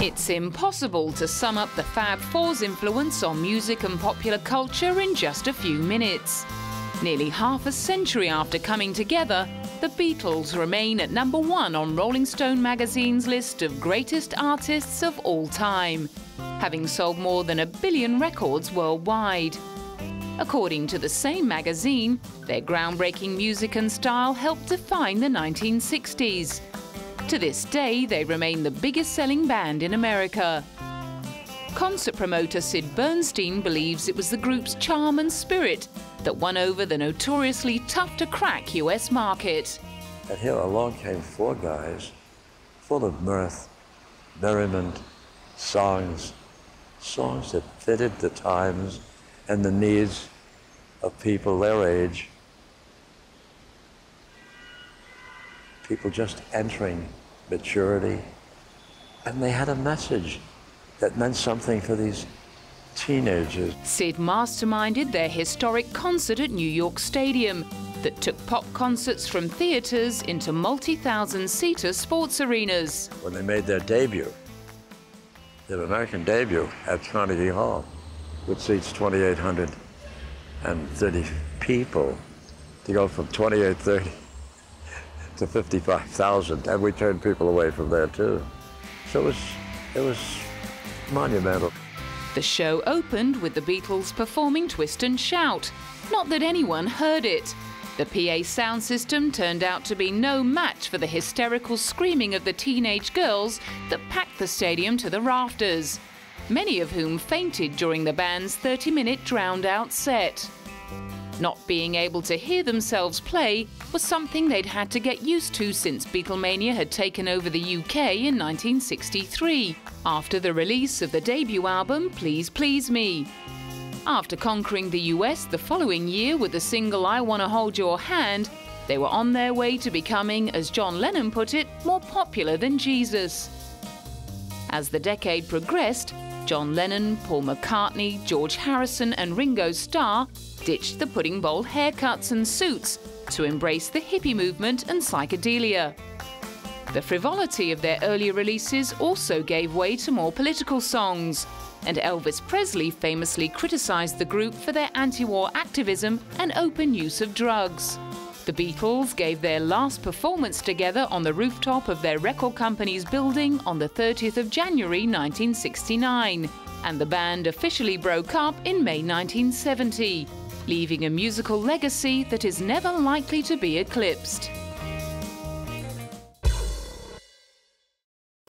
It's impossible to sum up the Fab Four's influence on music and popular culture in just a few minutes. Nearly half a century after coming together, the Beatles remain at #1 on Rolling Stone magazine's list of greatest artists of all time, having sold more than 1 billion records worldwide. According to the same magazine, their groundbreaking music and style helped define the 1960s. To this day, they remain the biggest-selling band in America. Concert promoter Sid Bernstein believes it was the group's charm and spirit that won over the notoriously tough-to-crack US market. And here along came 4 guys full of mirth, merriment, songs that fitted the times and the needs of people their age. People just entering maturity. And they had a message that meant something for these teenagers. Sid masterminded their historic concert at New York Stadium that took pop concerts from theaters into multi-thousand-seater sports arenas. When they made their debut, their American debut at Carnegie Hall, which seats 2,830 people, to go from 2,830 to 55,000, and we turned people away from there too. So it was monumental. The show opened with the Beatles performing Twist and Shout. Not that anyone heard it. The PA sound system turned out to be no match for the hysterical screaming of the teenage girls that packed the stadium to the rafters, many of whom fainted during the band's 30-minute drowned-out set. Not being able to hear themselves play was something they'd had to get used to since Beatlemania had taken over the UK in 1963, after the release of the debut album Please Please Me. After conquering the US the following year with the single I Wanna Hold Your Hand, they were on their way to becoming, as John Lennon put it, more popular than Jesus. As the decade progressed, John Lennon, Paul McCartney, George Harrison and Ringo Starr ditched the pudding bowl haircuts and suits to embrace the hippie movement and psychedelia. The frivolity of their earlier releases also gave way to more political songs, and Elvis Presley famously criticized the group for their anti-war activism and open use of drugs. The Beatles gave their last performance together on the rooftop of their record company's building on the 30th of January 1969, and the band officially broke up in May 1970, leaving a musical legacy that is never likely to be eclipsed.